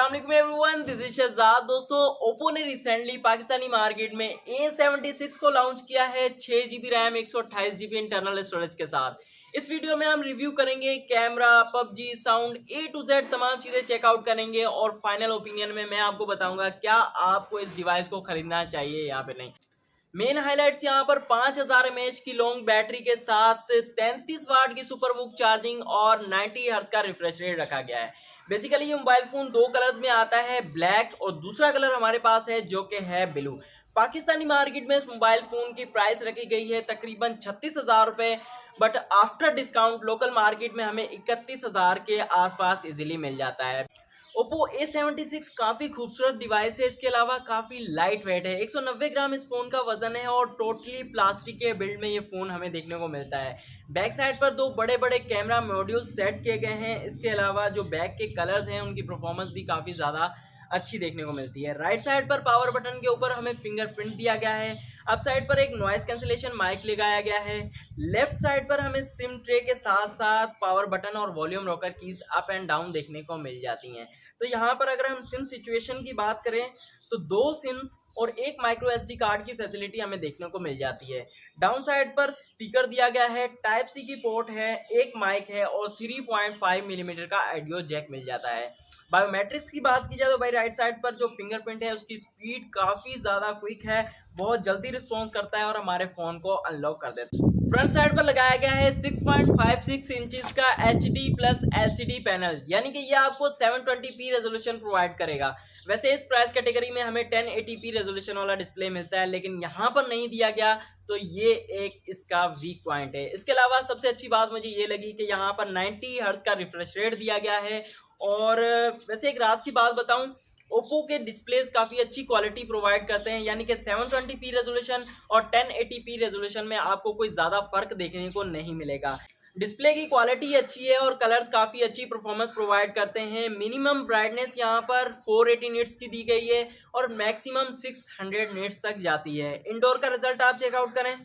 अस्सलाम वालेकुम everyone, this is Shahzad. दोस्तों, ओप्पो ने रिसेंटली पाकिस्तानी मार्केट में A76 को लॉन्च किया है 6GB RAM 128GB internal storage के साथ। इस वीडियो में हम रिव्यू करेंगे camera, PUBG, sound, A to Z तमाम चीज़ें चेकआउट करेंगे और फाइनल ओपिनियन में मैं आपको बताऊंगा क्या आपको इस डिवाइस को खरीदना चाहिए या फिर नहीं। मेन हाइलाइट्स यहाँ पर 5000 mAh की लॉन्ग बैटरी के साथ 33 वाट की सुपर वूक चार्जिंग और 90 हर्ट्ज का रिफ्रेश रेट रखा गया है। बेसिकली ये मोबाइल फोन दो कलर्स में आता है, ब्लैक और दूसरा कलर हमारे पास है जो कि है ब्लू। पाकिस्तानी मार्केट में इस मोबाइल फोन की प्राइस रखी गई है तकरीबन 36,000 रुपए, but after discount local market में हमें 31,000 के आसपास इजीली मिल जाता है। ओप्पो A76 काफ़ी खूबसूरत डिवाइस है, इसके अलावा काफ़ी लाइट वेट है। 190 ग्राम इस फ़ोन का वजन है और टोटली प्लास्टिक के बिल्ड में ये फ़ोन हमें देखने को मिलता है। बैक साइड पर दो बड़े बड़े कैमरा मॉड्यूल सेट किए गए हैं। इसके अलावा जो बैक के कलर्स हैं उनकी परफॉर्मेंस भी काफ़ी ज़्यादा अच्छी देखने को मिलती है। राइट साइड पर पावर बटन के ऊपर हमें फिंगरप्रिंट दिया गया है। अप साइड पर एक नॉइस कैंसिलेशन माइक लगाया गया है। लेफ्ट साइड पर हमें सिम ट्रे के साथ साथ पावर बटन और volume rocker keys up and down देखने को मिल जाती हैं। तो यहाँ पर अगर हम सिम सिचुएशन की बात करें तो दो सिम्स और एक माइक्रो SD कार्ड की फैसिलिटी हमें देखने को मिल जाती है। डाउन साइड पर स्पीकर दिया गया है, टाइप C की पोर्ट है, एक माइक है और 3.5 मिलीमीटर का ऑडियो जैक मिल जाता है। बायोमेट्रिक्स की बात की जाए तो भाई राइट साइड पर जो फिंगरप्रिंट है उसकी स्पीड काफ़ी ज़्यादा क्विक है, बहुत जल्दी रिस्पॉन्स करता है और हमारे फ़ोन को अनलॉक कर देता है। फ्रंट साइड पर लगाया गया है 6.56 इंचेस का HD प्लस LCD पैनल, यानी कि ये आपको 720p रेजोल्यूशन प्रोवाइड करेगा। वैसे इस प्राइस कैटेगरी में हमें 1080p रेजोल्यूशन वाला डिस्प्ले मिलता है, लेकिन यहाँ पर नहीं दिया गया, तो ये एक इसका वीक पॉइंट है। इसके अलावा सबसे अच्छी बात मुझे ये लगी कि यहाँ पर 90 हर्ट्ज का रिफ्रेश रेट दिया गया है। और वैसे एक राज की बात बताऊं, ओप्पो के डिस्प्लेस काफ़ी अच्छी क्वालिटी प्रोवाइड करते हैं, यानी कि 720p रेजोल्यूशन और 1080p रेजोल्यूशन में आपको कोई ज़्यादा फर्क देखने को नहीं मिलेगा। डिस्प्ले की क्वालिटी अच्छी है और कलर्स काफ़ी अच्छी परफॉर्मेंस प्रोवाइड करते हैं। मिनिमम ब्राइटनेस यहाँ पर 480 निट्स की दी गई है और मैक्सिमम 600 निट्स तक जाती है। इंडोर का रिजल्ट आप चेकआउट करें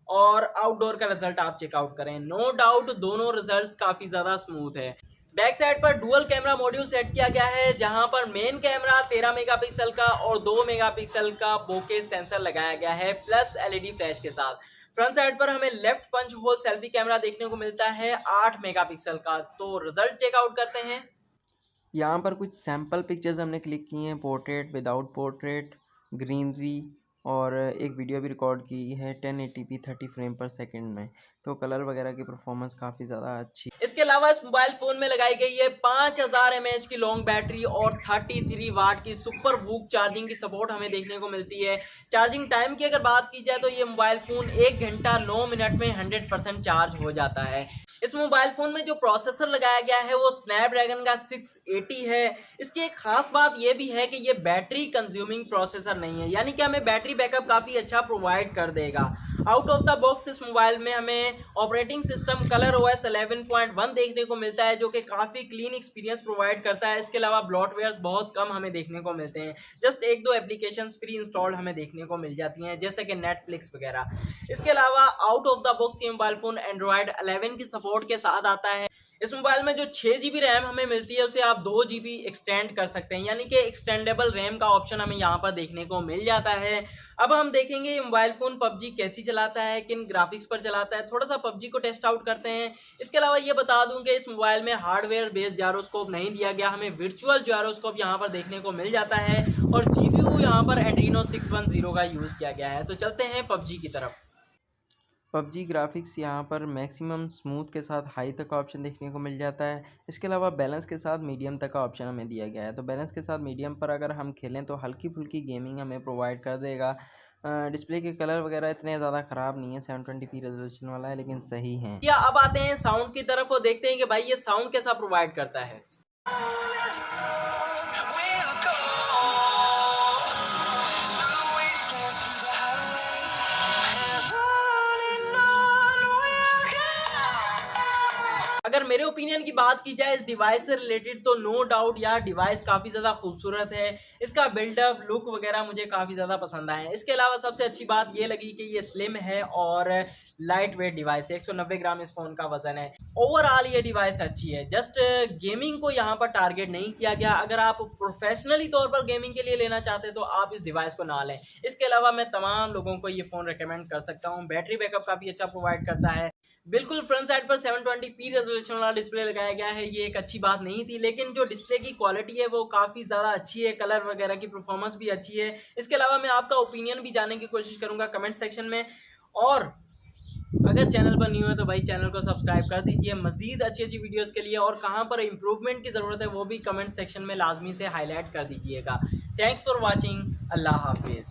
और आउटडोर का रिजल्ट आप चेकआउट करें, नो डाउट दोनों रिजल्ट्स काफ़ी ज़्यादा स्मूथ है। बैक साइड पर डुअल कैमरा मॉड्यूल सेट किया गया है, जहां पर मेन कैमरा 13 मेगापिक्सल का और 2 मेगापिक्सल का बोके सेंसर लगाया गया है प्लस LED फ्लैश के साथ। फ्रंट साइड पर हमें left punch hole selfie camera देखने को मिलता है 8 मेगापिक्सल का। तो रिजल्ट चेकआउट करते हैं। यहाँ पर कुछ सैम्पल पिक्चर्स हमने क्लिक की हैं, पोर्ट्रेट, विदाउट पोर्ट्रेट, ग्रीनरी, और एक वीडियो भी रिकॉर्ड की है 1080p 30 फ्रेम पर सेकंड में। तो कलर वगैरह की परफॉर्मेंस काफ़ी ज़्यादा अच्छी। इसके अलावा इस मोबाइल फोन में लगाई गई है 5000 mAh की लॉन्ग बैटरी और 33 वाट की सुपर वूक चार्जिंग की सपोर्ट हमें देखने को मिलती है। चार्जिंग टाइम की अगर बात की जाए तो ये मोबाइल फोन 1 घंटा 9 मिनट में 100% चार्ज हो जाता है। इस मोबाइल फोन में जो प्रोसेसर लगाया गया है वो स्नैपड्रैगन का 680 है। इसकी एक खास बात ये भी है कि ये बैटरी कंज्यूमिंग प्रोसेसर नहीं है, यानी कि हमें बैटरी बैकअप काफ़ी अच्छा प्रोवाइड कर देगा। आउट ऑफ द बॉक्स इस मोबाइल में हमें ऑपरेटिंग सिस्टम ColorOS 11.1 देखने को मिलता है, जो कि काफ़ी क्लीन एक्सपीरियंस प्रोवाइड करता है। इसके अलावा ब्लॉटवेयर्स बहुत कम हमें देखने को मिलते हैं, जस्ट एक दो एप्लीकेशन प्री इंस्टॉल्ड हमें देखने को मिल जाती हैं, जैसे कि नेटफ्लिक्स वगैरह। इसके अलावा आउट ऑफ द बॉक्स ये मोबाइल फोन एंड्रॉयड 11 की सपोर्ट के साथ आता है। इस मोबाइल में जो 6GB रैम हमें मिलती है उसे आप 2GB एक्सटेंड कर सकते हैं, यानी कि एक्सटेंडेबल रैम का ऑप्शन हमें यहाँ पर देखने को मिल जाता है। अब हम देखेंगे ये मोबाइल फ़ोन पबजी कैसी चलाता है, किन ग्राफिक्स पर चलाता है, थोड़ा सा पबजी को टेस्ट आउट करते हैं। इसके अलावा ये बता दूं कि इस मोबाइल में हार्डवेयर बेस्ड जायरोस्कोप नहीं दिया गया, हमें वर्चुअल जायरोस्कोप यहाँ पर देखने को मिल जाता है और GPU यहाँ पर एड्रीनो 610 का यूज़ किया गया है। तो चलते हैं पबजी की तरफ। पबजी ग्राफिक्स यहाँ पर मैक्सिमम स्मूथ के साथ हाई तक का ऑप्शन देखने को मिल जाता है। इसके अलावा बैलेंस के साथ मीडियम तक का ऑप्शन हमें दिया गया है। तो बैलेंस के साथ मीडियम पर अगर हम खेलें तो हल्की फुल्की गेमिंग हमें प्रोवाइड कर देगा। डिस्प्ले के कलर वगैरह इतने ज़्यादा ख़राब नहीं है, 720p रेजोल्यूशन वाला है, लेकिन सही है। या अब आते हैं साउंड की तरफ और देखते हैं कि भाई ये साउंड कैसा प्रोवाइड करता है। अगर मेरे ओपिनियन की बात की जाए इस डिवाइस से रिलेटेड तो नो डाउट यार डिवाइस काफ़ी ज़्यादा खूबसूरत है। इसका बिल्डअप लुक वगैरह मुझे काफ़ी ज़्यादा पसंद आया है। इसके अलावा सबसे अच्छी बात ये लगी कि ये स्लिम है और लाइट वेट डिवाइस है, 190 ग्राम इस फ़ोन का वजन है। ओवरऑल ये डिवाइस अच्छी है, जस्ट गेमिंग को यहाँ पर टारगेट नहीं किया गया। अगर आप प्रोफेशनली तौर पर गेमिंग के लिए लेना चाहते हैं तो आप इस डिवाइस को ना लें। इसके अलावा मैं तमाम लोगों को ये फ़ोन रिकमेंड कर सकता हूँ। बैटरी बैकअप काफ़ी अच्छा प्रोवाइड करता है। बिल्कुल फ्रंट साइड पर 720p रेजोल्यूशन वाला डिस्प्ले लगाया गया है, ये एक अच्छी बात नहीं थी, लेकिन जो डिस्प्ले की क्वालिटी है वो काफ़ी ज़्यादा अच्छी है, कलर वगैरह की परफॉर्मेंस भी अच्छी है। इसके अलावा मैं आपका ओपिनियन भी जानने की कोशिश करूँगा कमेंट सेक्शन में। और अगर चैनल पर न्यू है तो भाई चैनल को सब्सक्राइब कर दीजिए मज़ीद अच्छी अच्छी वीडियोस के लिए, और कहाँ पर इम्प्रूवमेंट की ज़रूरत है वो भी कमेंट सेक्शन में लाजमी से हाईलाइट कर दीजिएगा। Thanks for watching. अल्लाह हाफिज़।